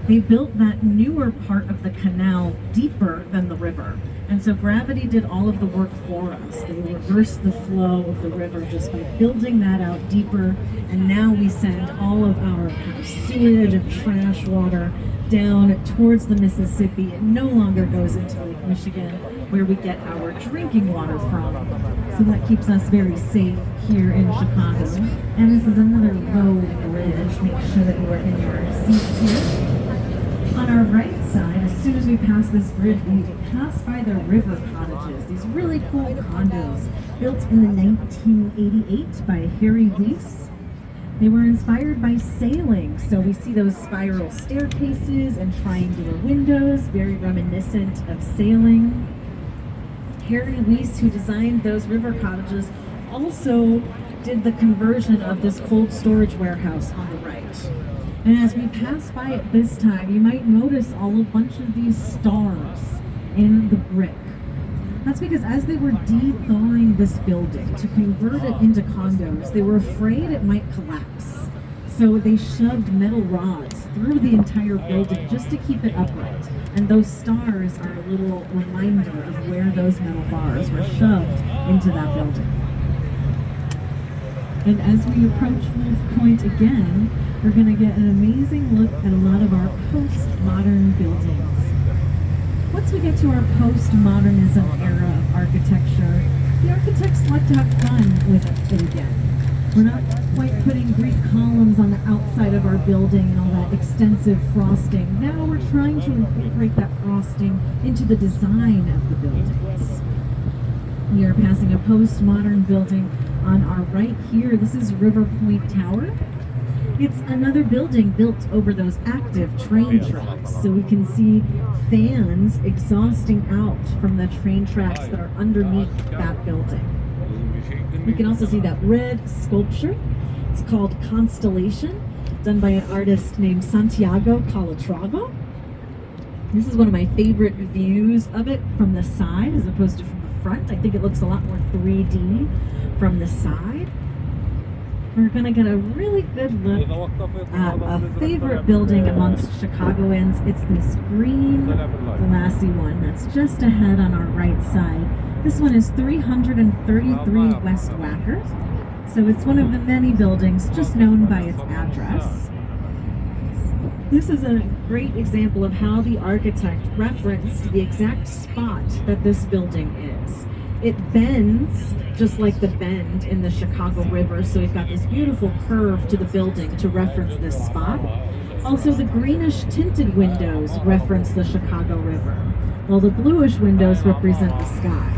They built that newer part of the canal deeper than the river. And so gravity did all of the work for us. They reversed the flow of the river just by building that out deeper. And now we send all of our kind of sewage and trash water down towards the Mississippi. It no longer goes into Lake Michigan, where we get our drinking water from. So that keeps us very safe here in Chicago. And this is another low bridge. Make sure that you are in your seats here. On our right side, as soon as we pass this bridge, we pass by the river cottages, these really cool condos built in the 1988 by Harry Weiss. They were inspired by sailing, so we see those spiral staircases and triangular windows, very reminiscent of sailing. Harry Weiss, who designed those river cottages, also did the conversion of this cold storage warehouse on the right. And as we pass by it this time, you might notice a bunch of these stars in the brick. That's because as they were de-thawing this building to convert it into condos, they were afraid it might collapse. So they shoved metal rods through the entire building just to keep it upright. And those stars are a little reminder of where those metal bars were shoved into that building. And as we approach Wolf Point again, we're going to get an amazing look at a lot of our postmodern buildings. Once we get to our postmodernism era of architecture, the architects like to have fun with it again. We're not quite putting Greek columns on the outside of our building and all that extensive frosting. Now we're trying to incorporate that frosting into the design of the buildings. We are passing a postmodern building on our right here. This is River Point Tower. It's another building built over those active train tracks, so we can see fans exhausting out from the train tracks that are underneath that building. We can also see that red sculpture. It's called Constellation, done by an artist named Santiago Calatrava. This is one of my favorite views of it from the side as opposed to from the front. I think it looks a lot more 3D from the side. We're going to get a really good look at a favorite building amongst Chicagoans. It's this green, glassy one that's just ahead on our right side. This one is 333 West Wacker. So it's one of the many buildings just known by its address. This is a great example of how the architect referenced the exact spot that this building is. It bends just like the bend in the Chicago River, so we've got this beautiful curve to the building to reference this spot. Also, the greenish tinted windows reference the Chicago River, while the bluish windows represent the sky.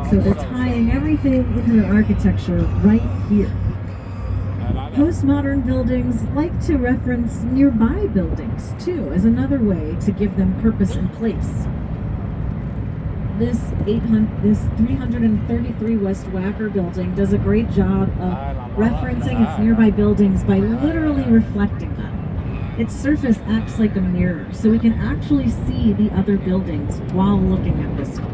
So they're tying everything into the architecture right here. Postmodern buildings like to reference nearby buildings, too, as another way to give them purpose and place. This 333 West Wacker building does a great job of referencing its nearby buildings by literally reflecting them. Its surface acts like a mirror, so we can actually see the other buildings while looking at this one,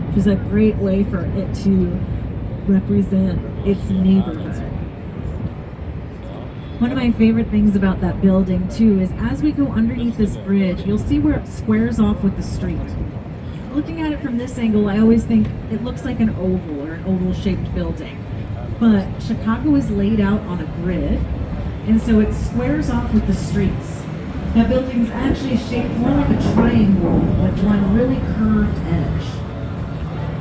which is a great way for it to represent its neighborhood. One of my favorite things about that building, too, is as we go underneath this bridge, you'll see where it squares off with the street. Looking at it from this angle, I always think it looks like an oval or an oval-shaped building. But Chicago is laid out on a grid, and so it squares off with the streets. That building is actually shaped more like a triangle with one really curved edge.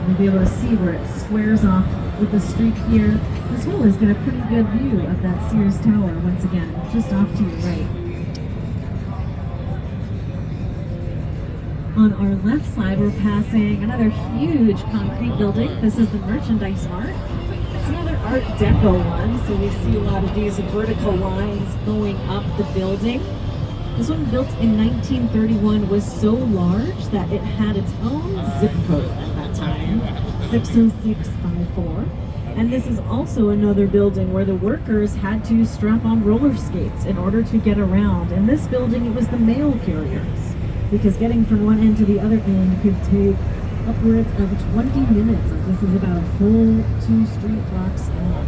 You'll be able to see where it squares off with the street here, as well as get a pretty good view of that Sears Tower once again, just off to your right. On our left side, we're passing another huge concrete building. This is the Merchandise Mart. It's another Art Deco one, so we see a lot of these vertical lines going up the building. This one, built in 1931, was so large that it had its own zip code at that time, 60654. And this is also another building where the workers had to strap on roller skates in order to get around. In this building, it was the mail carriers, because getting from one end to the other end could take upwards of 20 minutes, as this is about a full 2 street blocks long.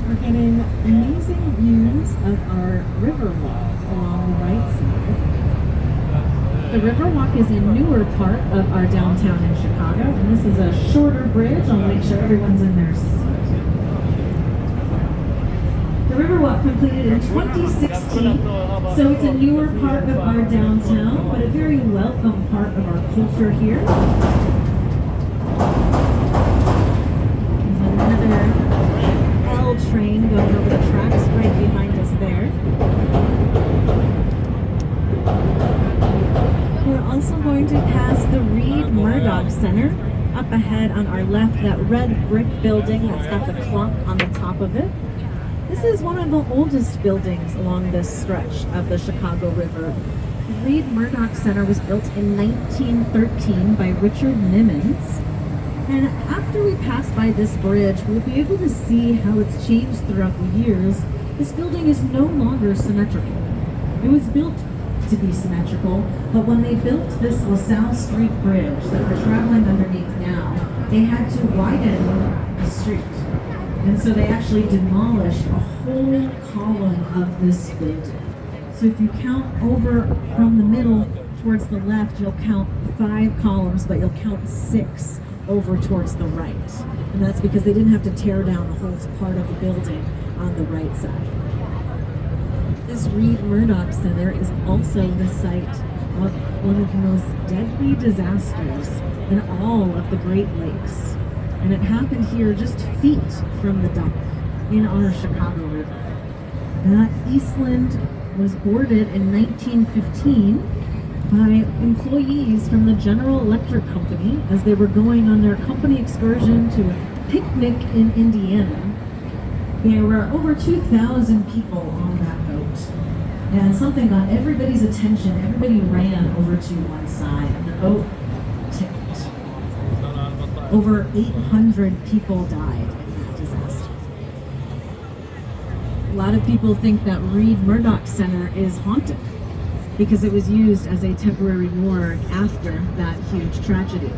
We're getting amazing views of our river wall. along the right side. The Riverwalk is a newer part of our downtown in Chicago, and this is a shorter bridge. I'll make sure everyone's in their seat. The Riverwalk completed in 2016, so it's a newer part of our downtown, but a very welcome part of our culture here. There's another L train going over the tracks right behind us there. We're also going to pass the Reed Murdoch Center. Up ahead on our left, that red brick building that's got the clock on the top of it. This is one of the oldest buildings along this stretch of the Chicago River. The Reed Murdoch Center was built in 1913 by Richard Nimmons. And after we pass by this bridge, we'll be able to see how it's changed throughout the years. This building is no longer symmetrical. It was built to be symmetrical, but when they built this LaSalle Street Bridge that we're traveling underneath now, they had to widen the street. And so they actually demolished a whole column of this building. So if you count over from the middle towards the left, you'll count 5 columns, but you'll count 6 over towards the right. And that's because they didn't have to tear down a whole part of the building on the right side. This Reed Murdoch Center is also the site of one of the most deadly disasters in all of the Great Lakes. And it happened here just feet from the dock in our Chicago River. That Eastland was boarded in 1915 by employees from the General Electric Company as they were going on their company excursion to a picnic in Indiana. There were over 2,000 people on that boat, and something got everybody's attention. Everybody ran over to one side, and the boat tipped. Over 800 people died in that disaster. A lot of people think that Reed Murdoch Center is haunted because it was used as a temporary morgue after that huge tragedy.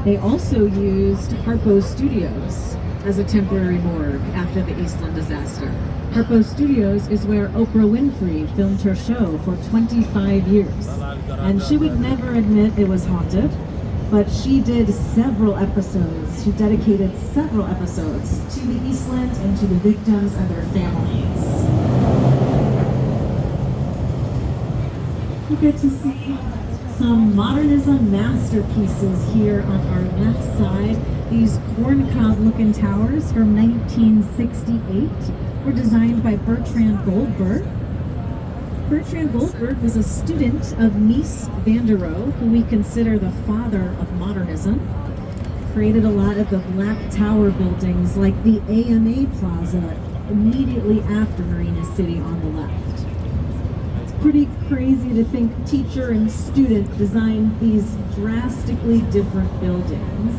They also used Harpo Studios as a temporary morgue after the Eastland disaster. Harpo Studios is where Oprah Winfrey filmed her show for 25 years. And she would never admit it was haunted, but she did several episodes. She dedicated several episodes to the Eastland and to the victims and their families. You get to see some modernism masterpieces here on our left side. These corncob-looking towers from 1968 were designed by Bertrand Goldberg. Bertrand Goldberg was a student of Mies van der Rohe, who we consider the father of modernism. Created a lot of the black tower buildings like the AMA Plaza immediately after Marina City on the left. It's pretty crazy to think teacher and student designed these drastically different buildings.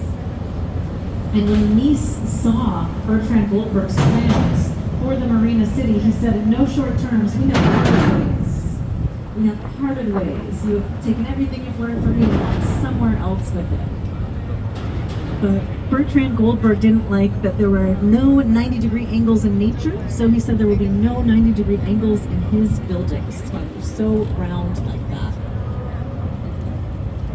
And when Mies saw Bertrand Goldberg's plans for the Marina City, he said, in no short terms, we have parted ways. We have parted ways. You have taken everything you've learned from me and gone somewhere else with it. But Bertrand Goldberg didn't like that there were no 90-degree angles in nature, so he said there would be no 90-degree angles in his buildings. It's going to be so round like that.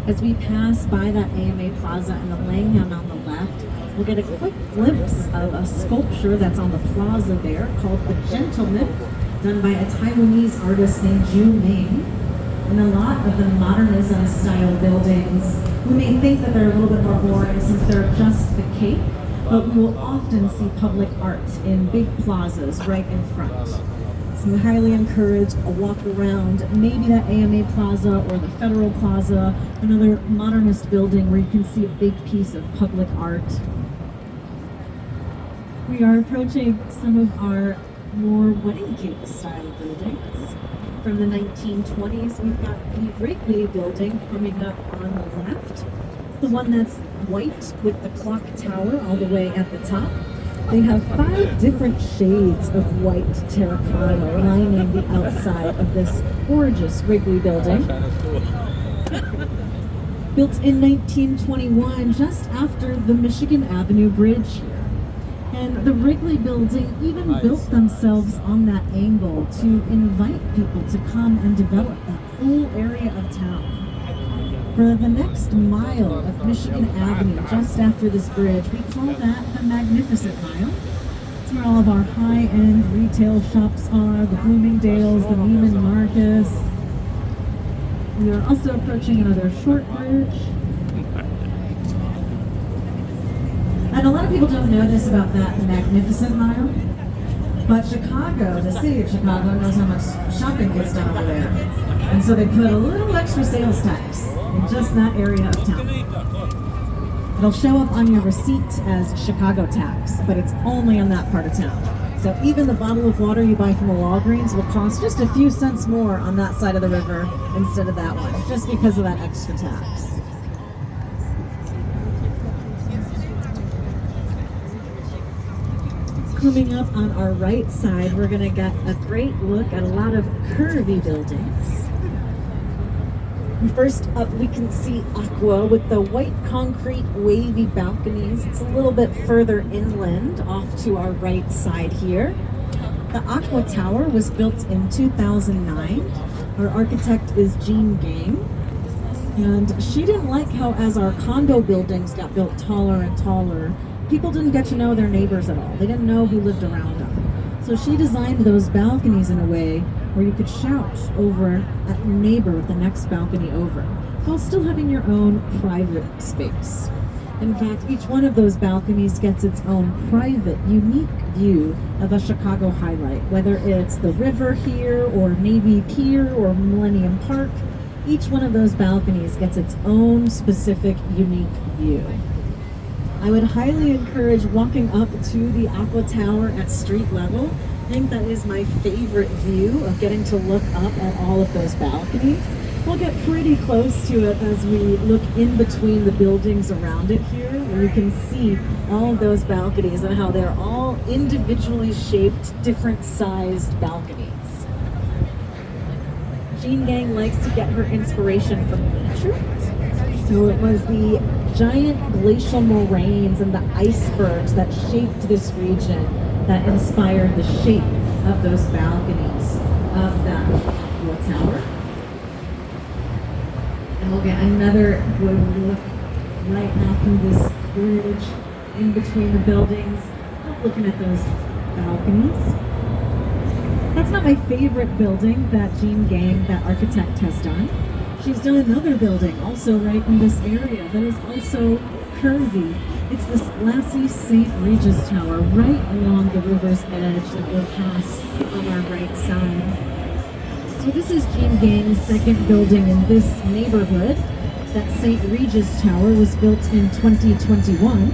As we pass by that AMA Plaza and the Langham on the left, we'll get a quick glimpse of a sculpture that's on the plaza there called The Gentleman, done by a Taiwanese artist named Ju Ming. And a lot of the modernism style buildings, we may think that they're a little bit more boring since they're just the Cape, but we will often see public art in big plazas right in front. So we highly encourage a walk around maybe that AMA Plaza or the Federal Plaza, another modernist building where you can see a big piece of public art. We are approaching some of our more wedding cake style buildings. From the 1920s, we've got the Wrigley building coming up on the left. It's the one that's white with the clock tower all the way at the top. They have 5 different shades of white terracotta lining the outside of this gorgeous Wrigley building. Built in 1921, just after the Michigan Avenue Bridge here. And the Wrigley building even built themselves on that angle to invite people to come and develop that whole area of town. For the next mile of Michigan Avenue, just after this bridge, we call that the Magnificent Mile. It's where all of our high-end retail shops are, the Bloomingdale's, the Neiman Marcus. We are also approaching another short bridge. And a lot of people don't know this about that Magnificent Mile, but Chicago, the city of Chicago, knows how much shopping gets done over there. And so they put a little extra sales tax in just that area of town. It'll show up on your receipt as Chicago tax, but it's only on that part of town. So even the bottle of water you buy from a Walgreens will cost just a few cents more on that side of the river instead of that one, just because of that extra tax. Coming up on our right side, we're going to get a great look at a lot of curvy buildings. First up, we can see Aqua with the white concrete wavy balconies. It's a little bit further inland off to our right side here. The Aqua Tower was built in 2009. Our architect is Jean Gang. And she didn't like how as our condo buildings got built taller and taller, people didn't get to know their neighbors at all. They didn't know who lived around them. So she designed those balconies in a way where you could shout over at your neighbor with the next balcony over, while still having your own private space. In fact, each one of those balconies gets its own private, unique view of a Chicago highlight, whether it's the river here, or Navy Pier, or Millennium Park. Each one of those balconies gets its own specific, unique view. I would highly encourage walking up to the Aqua Tower at street level. I think that is my favorite view of getting to look up at all of those balconies. We'll get pretty close to it as we look in between the buildings around it here, where you can see all of those balconies and how they're all individually shaped, different sized balconies. Jean Gang likes to get her inspiration from nature. So it was the giant glacial moraines and the icebergs that shaped this region that inspired the shape of those balconies of that Aqua Tower. And we'll get another good look right after this bridge in between the buildings, looking at those balconies. That's not my favorite building that Jean Gang, that architect, has done. She's done another building also right in this area that is also curvy. It's this glassy St. Regis Tower right along the river's edge that we'll pass on our right side. So this is Jean Gang's second building in this neighborhood. That St. Regis Tower was built in 2021.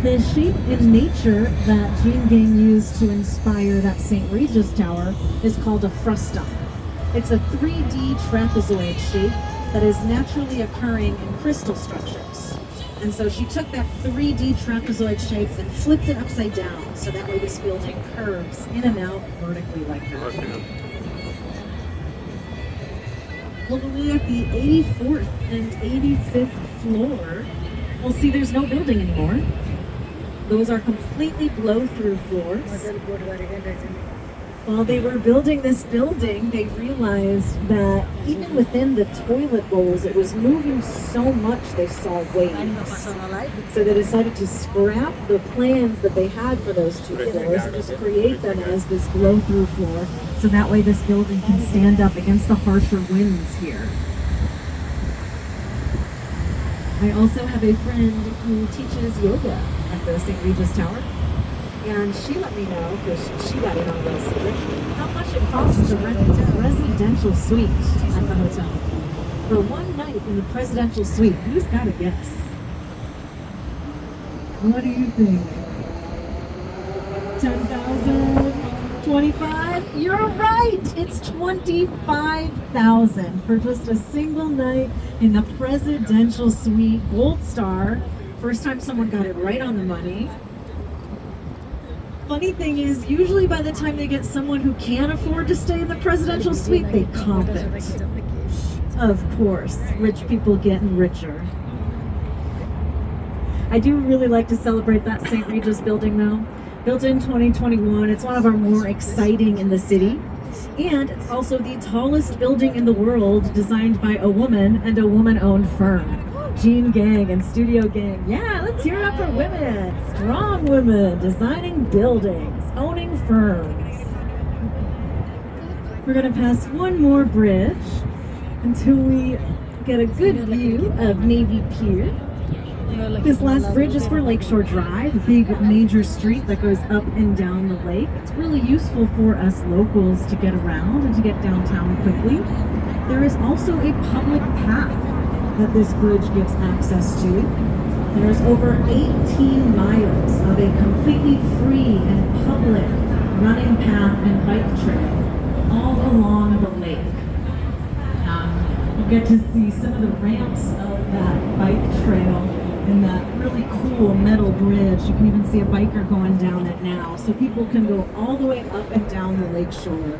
The shape in nature that Jean Gang used to inspire that St. Regis Tower is called a frustum. It's a 3D trapezoid shape that is naturally occurring in crystal structures. And so she took that 3D trapezoid shape and flipped it upside down, so that way this building curves in and out vertically like that. We'll be at the 84th and 85th floor. We'll see there's no building anymore. Those are completely blow-through floors. While they were building this building, they realized that even within the toilet bowls, it was moving so much they saw waves. So they decided to scrap the plans that they had for those two floors and just create them as this blow-through floor, so that way this building can stand up against the harsher winds here. I also have a friend who teaches yoga at the St. Regis Tower. And she let me know, because she got in on this, how much it costs to rent a residential suite at the hotel. For one night in the presidential suite, who's got a guess? What do you think? 10,000? 25? You're right! It's 25,000 for just a single night in the presidential suite. Gold star. First time someone got it right on the money. Funny thing is, usually by the time they get someone who can't afford to stay in the presidential suite, they comp it. Of course, rich people getting richer. I do really like to celebrate that St. Regis building though. Built in 2021, it's one of our more exciting in the city. And it's also the tallest building in the world, designed by a woman and a woman-owned firm. Jean Gang and Studio Gang. Yeah, let's hear it up for women. Strong women, designing buildings, owning firms. We're gonna pass one more bridge until we get a good view of Navy Pier. This last bridge is for Lakeshore Drive, a big major street that goes up and down the lake. It's really useful for us locals to get around and to get downtown quickly. There is also a public path that this bridge gives access to. There's over 18 miles of a completely free and public running path and bike trail all along the lake. You get to see some of the ramps of that bike trail and that really cool metal bridge. You can even see a biker going down it now. So people can go all the way up and down the lake shore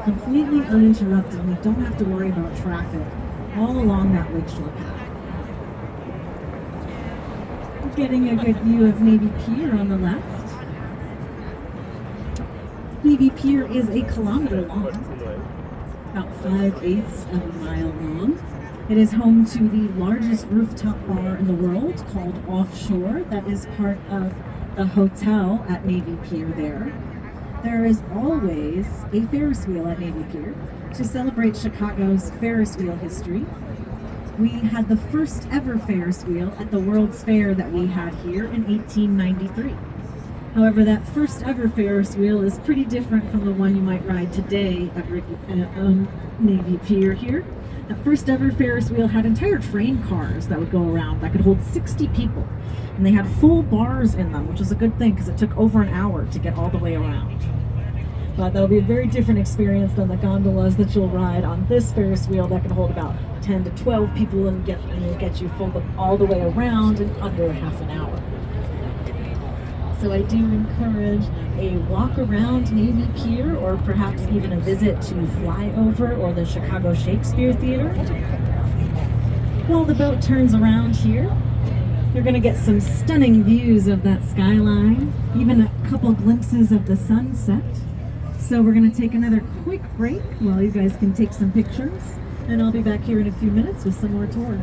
completely uninterrupted, and you don't have to worry about traffic all along that lakeshore path. Getting a good view of Navy Pier on the left. Navy Pier is a kilometer long, about 5/8 of a mile long. It is home to the largest rooftop bar in the world called Offshore. That is part of the hotel at Navy Pier there. There is always a Ferris wheel at Navy Pier to celebrate Chicago's Ferris wheel history. We had the first ever Ferris wheel at the World's Fair that we had here in 1893. However, that first ever Ferris wheel is pretty different from the one you might ride today at Navy Pier here. The first ever Ferris wheel had entire train cars that would go around that could hold 60 people. And they had full bars in them, which was a good thing because it took over an hour to get all the way around. But that'll be a very different experience than the gondolas that you'll ride on this Ferris wheel that can hold about 10 to 12 people and will get you full all the way around in under half an hour. So I do encourage a walk around Navy Pier, or perhaps even a visit to Flyover or the Chicago Shakespeare Theater. While the boat turns around here, you're going to get some stunning views of that skyline, even a couple glimpses of the sunset. So we're going to take another quick break while you guys can take some pictures, and I'll be back here in a few minutes with some more tour.